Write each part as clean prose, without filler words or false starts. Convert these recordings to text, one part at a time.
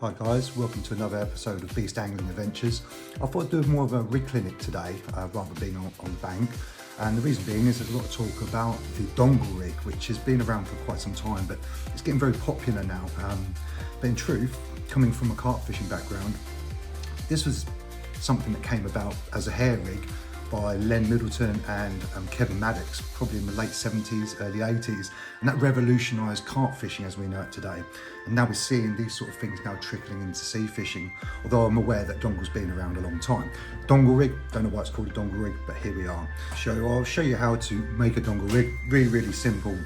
Hi guys, welcome to another episode of Beast Angling Adventures. I thought I'd do more of a rig clinic today, rather than being on the bank. And the reason being is there's a lot of talk about the Dongle rig, which has been around for quite some time, but it's getting very popular now. But in truth, coming from a carp fishing background, this was something that came about as a hair rig by Len Middleton and Kevin Maddox, probably in the late 70s, early 80s, and that revolutionised carp fishing as we know it today. And now we're seeing these sort of things now trickling into sea fishing, although I'm aware that Dongle's been around a long time. Dongle rig, don't know why it's called a Dongle rig, but here we are. I'll show you how to make a Dongle rig, really simple.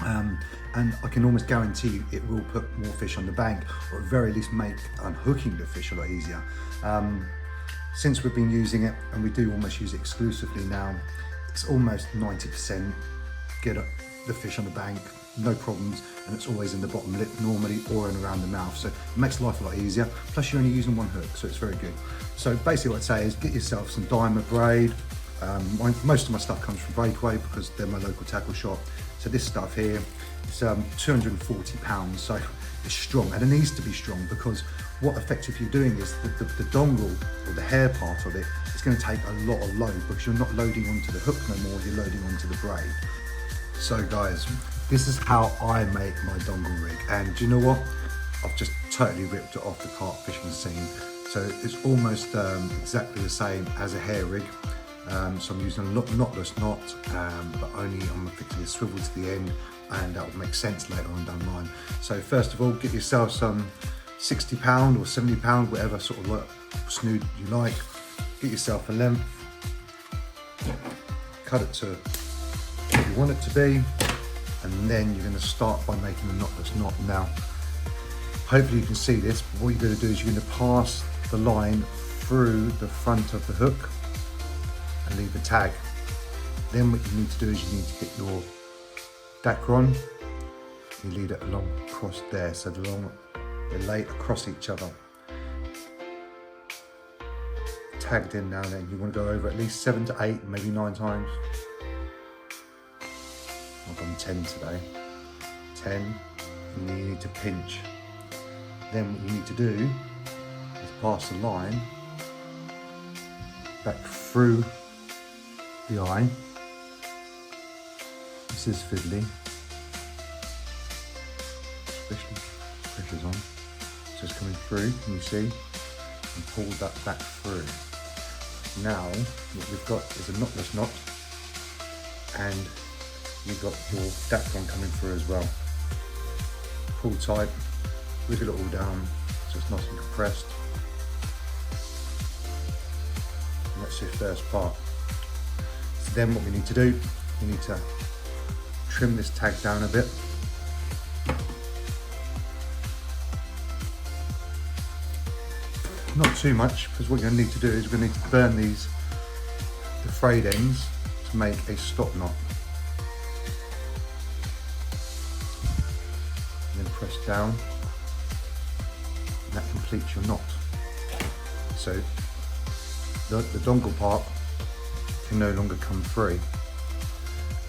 And I can almost guarantee you it will put more fish on the bank, or at very least make unhooking the fish a lot easier. Since we've been using it, and we do almost use it exclusively now, it's almost 90% get the fish on the bank, no problems, and it's always in the bottom lip normally or in around the mouth, so it makes life a lot easier. Plus you're only using one hook, so it's very good. So basically what I'd say is get yourself some diamond braid. Most of my stuff comes from Breakaway because they're my local tackle shop. So this stuff here, it's 240 pounds, so it's strong, and it needs to be strong because what effectively you're doing is the dongle, or the hair part of it, is going to take a lot of load because you're not loading onto the hook no more, you're loading onto the braid. So guys, this is how I make my dongle rig, and do you know what? I've just totally ripped it off the carp fishing scene. So it's almost exactly the same as a hair rig. So I'm using a knotless knot, but only I'm effectively a swivel to the end, and that will make sense later on down the line. So first of all, get yourself some 60 pound or 70 pound, whatever sort of snood you like. Get yourself a length, cut it to what you want it to be, and then you're going to start by making a knotless knot. Now, hopefully you can see this, but what you're going to do is you're going to pass the line through the front of the hook and leave a tag. Then what you need to do is you need to get your dacron, you lead it along across there, so they're laid across each other. Tagged in now, then you want to go over at least 7 to 8, maybe 9 times. I've done 10 today. 10, and then you need to pinch. Then what you need to do is pass the line back through the eye. This is fiddly, especially pressure's on. So it's coming through, can you see? And pull that back through. Now, what we've got is a knotless knot, and you've got your dacron coming through as well. Pull tight, wiggle it all down so it's nice and compressed. And that's your first part. So then what we need to do, we need to trim this tag down a bit. Not too much, because what you're going to need to do is we're going to need to burn the frayed ends to make a stop knot. And then press down, and that completes your knot. So the dongle part can no longer come free.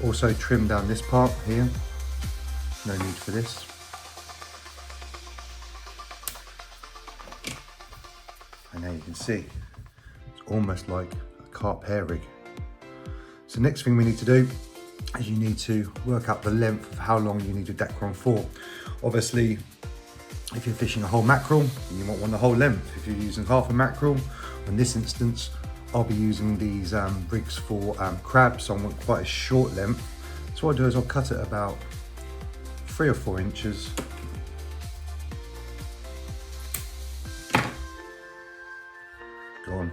Also trim down this part here, no need for this. And now you can see, it's almost like a carp hair rig. So next thing we need to do is you need to work out the length of how long you need your dacron for. Obviously, if you're fishing a whole mackerel, you might want the whole length. If you're using half a mackerel, in this instance, I'll be using these rigs for crabs, so I want quite a short length. So what I'll do is I'll cut it about 3 or 4 inches. Gone.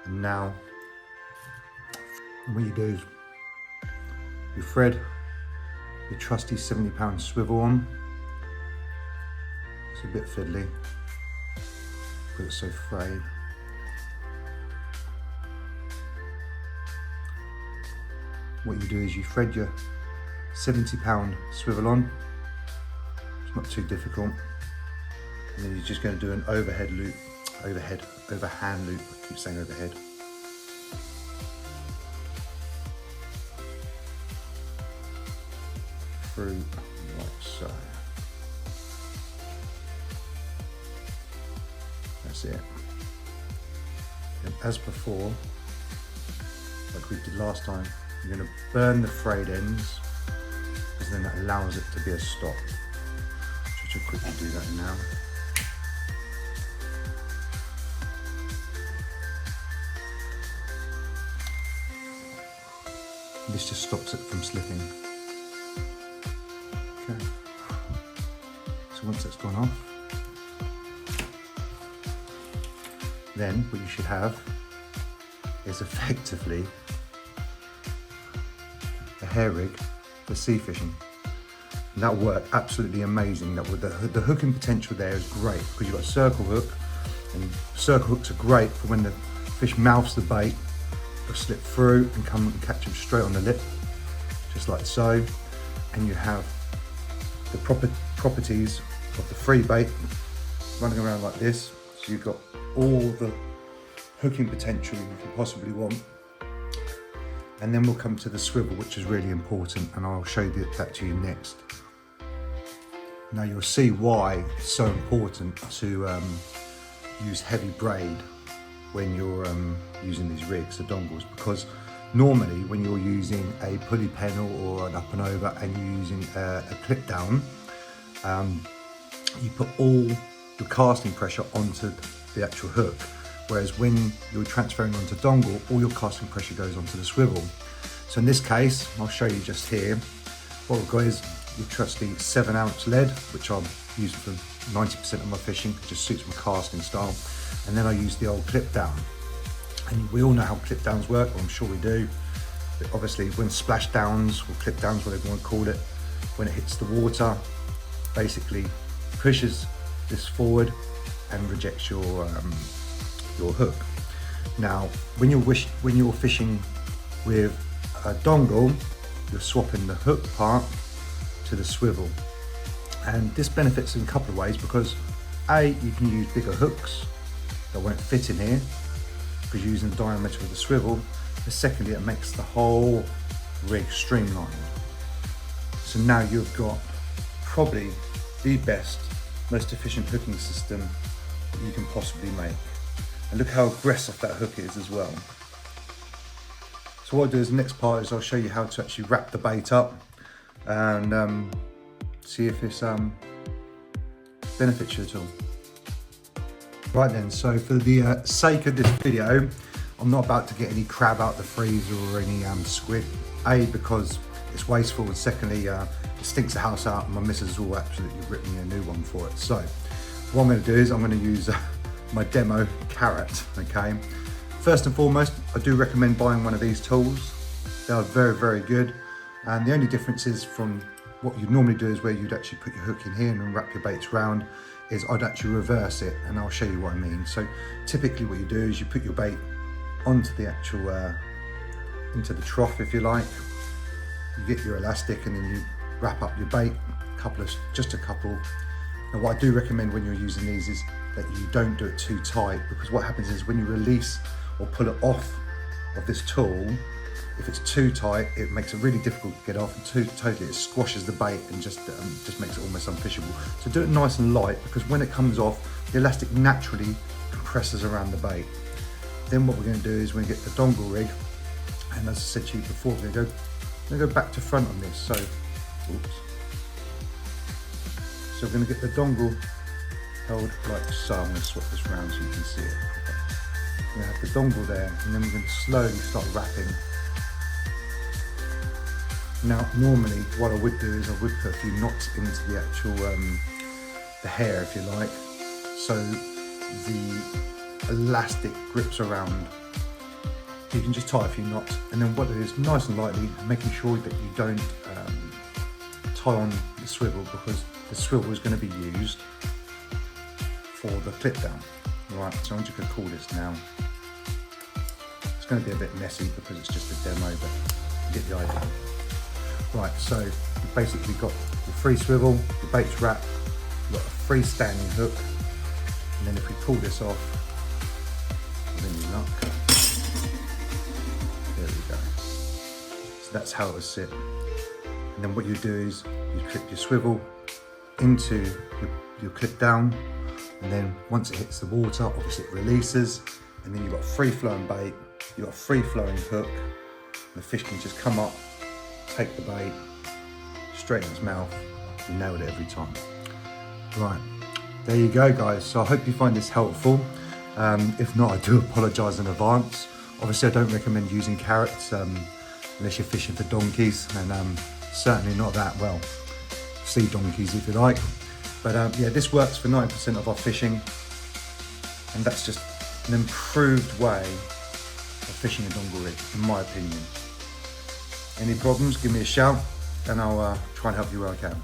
And now, what you do is you thread your trusty 70 pound swivel on. It's a bit fiddly, but it's so frayed. What you do is you thread your 70 pound swivel on. It's not too difficult. And then you're just going to do an overhead loop, overhand loop, I keep saying overhead. Through like so. that's it. And as before, like we did last time, you're going to burn the frayed ends, because then that allows it to be a stop. Just to quickly do that now. This just stops it from slipping. Okay. So once that's gone off, then what you should have is effectively a hair rig for sea fishing. And that'll work absolutely amazing. That with the hooking potential there is great, because you've got a circle hook, and circle hooks are great for when the fish mouths the bait. They'll slip through and come and catch them straight on the lip, just like so. And you have the proper properties of the free bait running around like this. So you've got all the hooking potential you can possibly want. And then we'll come to the swivel, which is really important, and I'll show that to you next. Now you'll see why it's so important to use heavy braid when you're using these rigs, the dongles, because normally when you're using a pulley pennel or an up and over and you're using a clip down, you put all the casting pressure onto the actual hook, whereas when you're transferring onto dongle, all your casting pressure goes onto the swivel. So in this case, I'll show you just here, what we've got is your trusty 7-ounce lead, which I'm using for 90% of my fishing, it just suits my casting style. And then I use the old clip down. And we all know how clip downs work, well, I'm sure we do. But obviously when splash downs, or clip downs, whatever you want to call it, when it hits the water, basically pushes this forward and rejects your hook. Now, when you're fishing with a dongle, you're swapping the hook part to the swivel. And this benefits in a couple of ways, because A, you can use bigger hooks that won't fit in here because you're using the diameter of the swivel. But secondly, it makes the whole rig streamlined. So now you've got probably the best, most efficient hooking system that you can possibly make. And look how aggressive that hook is as well. So what I'll do is the next part is I'll show you how to actually wrap the bait up and see if this benefits you at all. Right then, so for the sake of this video, I'm not about to get any crab out the freezer or any squid. A, because it's wasteful, and secondly, it stinks the house out and my missus will absolutely rip me a new one for it. So what I'm going to do is I'm going to use my demo carrot, okay? First and foremost, I do recommend buying one of these tools. They are very, very good. And the only difference is from what you'd normally do is where you'd actually put your hook in here and then wrap your baits round, is I'd actually reverse it, and I'll show you what I mean. So typically what you do is you put your bait onto the actual, into the trough if you like. You get your elastic and then you wrap up your bait, just a couple. Now what I do recommend when you're using these is that you don't do it too tight, because what happens is when you release or pull it off of this tool, if it's too tight, it makes it really difficult to get off, and totally it squashes the bait and just makes it almost unfishable. So do it nice and light, because when it comes off, the elastic naturally compresses around the bait. Then what we're going to do is we're going to get the dongle rig, and as I said to you before, we're going to go back to front on this. So, oops. So we're going to get the dongle held like so. I'm going to swap this around so you can see it. We're going to have the dongle there, and then we're going to slowly start wrapping. Now, normally what I would do is I would put a few knots into the actual, the hair, if you like, so the elastic grips around. You can just tie a few knots, and then what it is, nice and lightly, making sure that you don't tie on the swivel, because the swivel is going to be used for the clip down. Right, so I'm just going to call this now. It's going to be a bit messy because it's just a demo, but you get the idea. Right, so you've basically got the free swivel, the bait's wrapped, you've got a freestanding hook, and then if we pull this off, then you luck. There we go. So that's how it will sit. And then what you do is you clip your swivel into your clip down, And then once it hits the water, obviously it releases, and then you've got free flowing bait, you've got a free flowing hook, the fish can just come up, take the bait, straight in its mouth. You nailed it every time. Right, there you go guys. So I hope you find this helpful. If not, I do apologise in advance. Obviously I don't recommend using carrots unless you're fishing for donkeys, and certainly not that, well, sea donkeys if you like. But yeah, this works for 90% of our fishing, and that's just an improved way of fishing a dongle rig, in my opinion. Any problems, give me a shout, and I'll try and help you where I can.